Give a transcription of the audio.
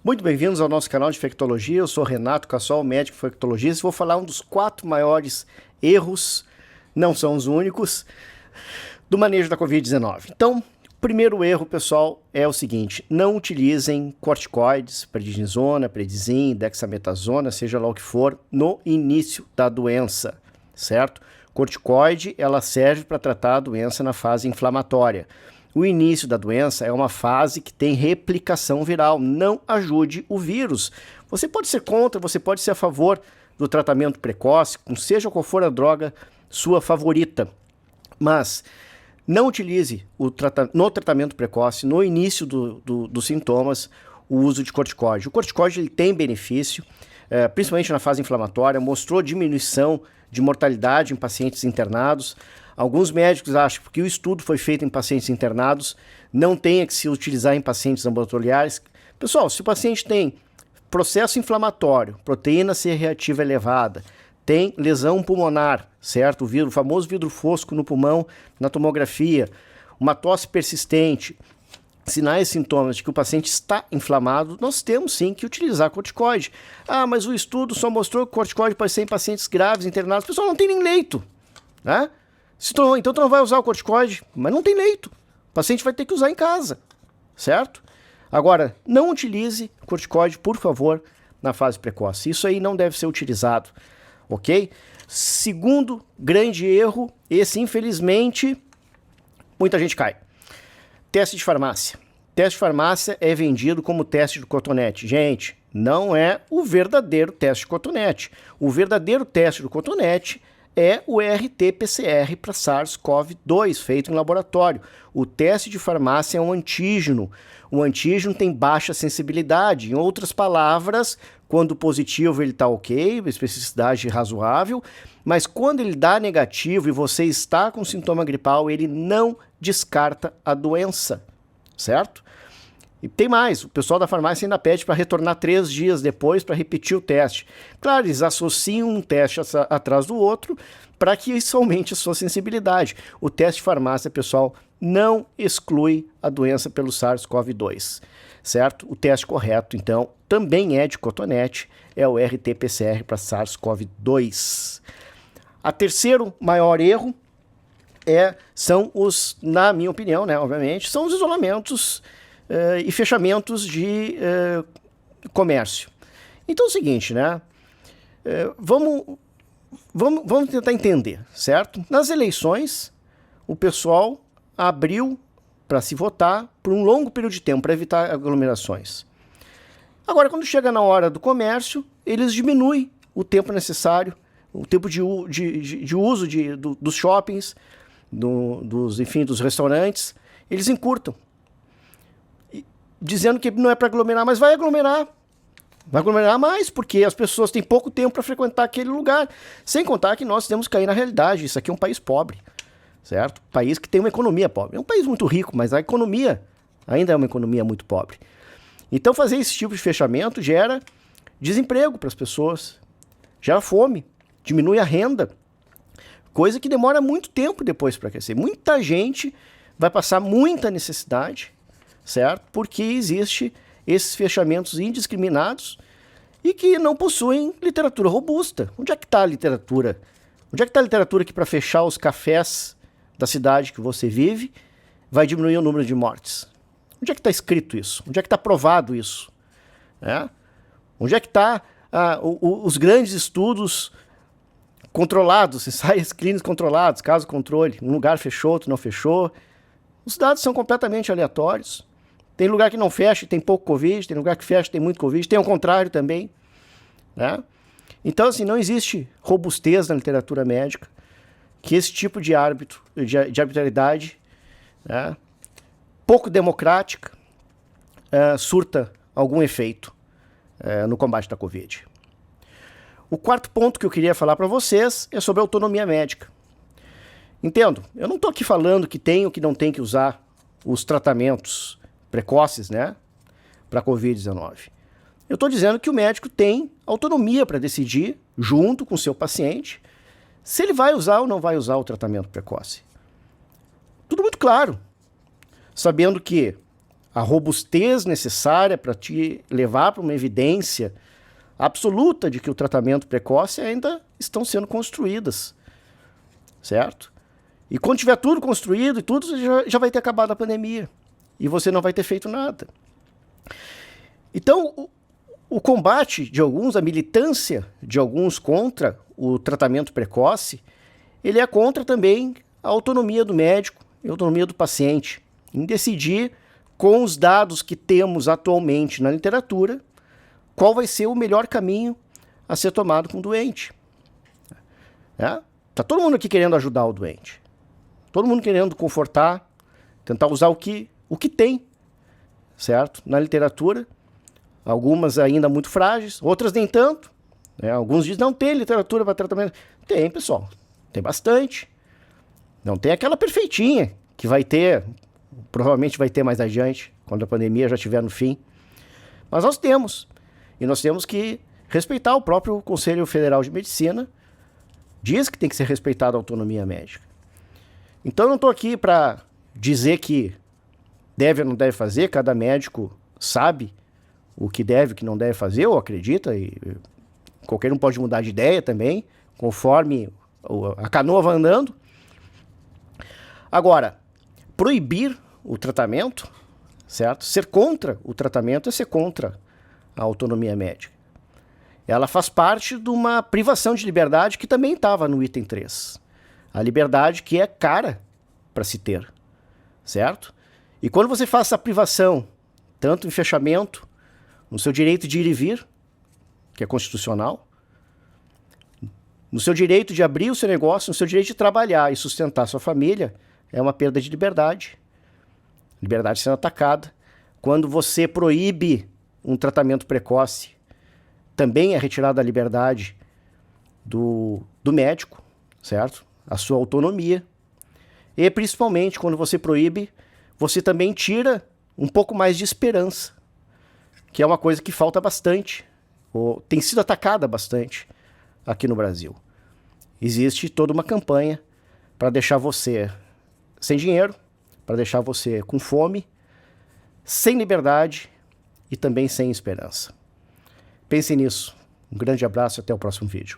Muito bem-vindos ao nosso canal de infectologia. Eu sou Renato Cassol, médico infectologista. Vou falar um dos 4 maiores erros, não são os únicos, do manejo da Covid-19. Então, o primeiro erro, pessoal, é o seguinte: não utilizem corticoides, prednisona, prednisolone, dexametasona, seja lá o que for, no início da doença, certo? Corticoide, ela serve para tratar a doença na fase inflamatória. O início da doença é uma fase que tem replicação viral. Não ajude o vírus. Você pode ser contra, você pode ser a favor do tratamento precoce, seja qual for a droga sua favorita. Mas não utilize no tratamento precoce, no início dos sintomas, o uso de corticoide. O corticoide ele tem benefício, principalmente na fase inflamatória, mostrou diminuição de mortalidade em pacientes internados. Alguns médicos acham que o estudo foi feito em pacientes internados, não tenha que se utilizar em pacientes ambulatoriais. Pessoal, se o paciente tem processo inflamatório, proteína C reativa elevada, tem lesão pulmonar, certo? O famoso vidro fosco no pulmão, na tomografia, uma tosse persistente, sinais e sintomas de que o paciente está inflamado, nós temos sim que utilizar corticoide. Ah, mas o estudo só mostrou que o corticoide pode ser em pacientes graves, internados. Pessoal, não tem nem leito, né? Então tu não vai usar o corticoide, mas não tem leito. O paciente vai ter que usar em casa, certo? Agora, não utilize corticoide, por favor, na fase precoce. Isso aí não deve ser utilizado, ok? Segundo grande erro, esse infelizmente muita gente cai. Teste de farmácia. Teste de farmácia é vendido como teste de cotonete. Gente, não é o verdadeiro teste de cotonete. O verdadeiro teste do cotonete é o RT-PCR para SARS-CoV-2, feito em laboratório. O teste de farmácia é um antígeno. O antígeno tem baixa sensibilidade. Em outras palavras, quando positivo ele está ok, especificidade razoável, mas quando ele dá negativo e você está com sintoma gripal, ele não descarta a doença, certo? E tem mais, o pessoal da farmácia ainda pede para retornar 3 dias depois para repetir o teste. Claro, eles associam um teste atrás do outro para que isso aumente a sua sensibilidade. O teste de farmácia, pessoal, não exclui a doença pelo SARS-CoV-2, certo? O teste correto, então, também é de cotonete, é o RT-PCR para SARS-CoV-2. A terceiro maior erro são os, na minha opinião, né, obviamente, são os isolamentos e fechamentos de comércio. Então é o seguinte, né? Vamos tentar entender, certo? Nas eleições, o pessoal abriu para se votar por um longo período de tempo, para evitar aglomerações. Agora, quando chega na hora do comércio, eles diminuem o tempo necessário, o tempo de uso dos shoppings, dos restaurantes, eles encurtam. Dizendo que não é para aglomerar, mas vai aglomerar. Vai aglomerar mais, porque as pessoas têm pouco tempo para frequentar aquele lugar. Sem contar que nós temos que cair na realidade. Isso aqui é um país pobre, certo? País que tem uma economia pobre. É um país muito rico, mas a economia ainda é uma economia muito pobre. Então fazer esse tipo de fechamento gera desemprego para as pessoas, gera fome, diminui a renda, coisa que demora muito tempo depois para crescer. Muita gente vai passar muita necessidade, certo? Porque existe esses fechamentos indiscriminados e que não possuem literatura robusta. Onde é que está a literatura? Onde é que está a literatura que para fechar os cafés da cidade que você vive vai diminuir o número de mortes? Onde é que está escrito isso? Onde é que está provado isso? Onde é que está os grandes estudos controlados, ensaios clínicos controlados, caso controle, um lugar fechou, outro não fechou? Os dados são completamente aleatórios. Tem lugar que não fecha e tem pouco Covid, tem lugar que fecha e tem muito Covid, tem o contrário também, né? Então, assim, não existe robustez na literatura médica que esse tipo de arbitrariedade, né, pouco democrática, surta algum efeito no combate da Covid. O quarto ponto que eu queria falar para vocês é sobre a autonomia médica. Entendo, eu não estou aqui falando que tem ou que não tem que usar os tratamentos precoces, né, para a Covid-19. Eu estou dizendo que o médico tem autonomia para decidir, junto com o seu paciente, se ele vai usar ou não vai usar o tratamento precoce. Tudo muito claro, sabendo que a robustez necessária para te levar para uma evidência absoluta de que o tratamento precoce ainda estão sendo construídas, certo? E quando tiver tudo construído e tudo, já vai ter acabado a pandemia e você não vai ter feito nada. Então, o combate de alguns, a militância de alguns contra o tratamento precoce, ele é contra também a autonomia do médico e a autonomia do paciente em decidir, com os dados que temos atualmente na literatura, qual vai ser o melhor caminho a ser tomado com o doente. Tá todo mundo aqui querendo ajudar o doente. Todo mundo querendo confortar, tentar usar o que tem, certo? Na literatura, algumas ainda muito frágeis, outras nem tanto. Alguns dizem, não tem literatura para tratamento. Tem, pessoal, tem bastante. Não tem aquela perfeitinha que vai ter, provavelmente vai ter mais adiante, quando a pandemia já estiver no fim. Mas nós temos. E nós temos que respeitar o próprio Conselho Federal de Medicina. Diz que tem que ser respeitada a autonomia médica. Então eu não estou aqui para dizer que deve ou não deve fazer. Cada médico sabe o que deve e o que não deve fazer, ou acredita. E qualquer um pode mudar de ideia também, conforme a canoa vai andando. Agora, proibir o tratamento, certo? Ser contra o tratamento é ser contra a autonomia médica. Ela faz parte de uma privação de liberdade que também estava no item 3. A liberdade que é cara para se ter, certo? E quando você faz essa privação, tanto em fechamento, no seu direito de ir e vir, que é constitucional, no seu direito de abrir o seu negócio, no seu direito de trabalhar e sustentar a sua família, é uma perda de liberdade. Liberdade sendo atacada. Quando você proíbe um tratamento precoce, também é retirada a liberdade do médico, certo? A sua autonomia. E principalmente quando você proíbe, você também tira um pouco mais de esperança, que é uma coisa que falta bastante, ou tem sido atacada bastante aqui no Brasil. Existe toda uma campanha para deixar você sem dinheiro, para deixar você com fome, sem liberdade e também sem esperança. Pense nisso. Um grande abraço e até o próximo vídeo.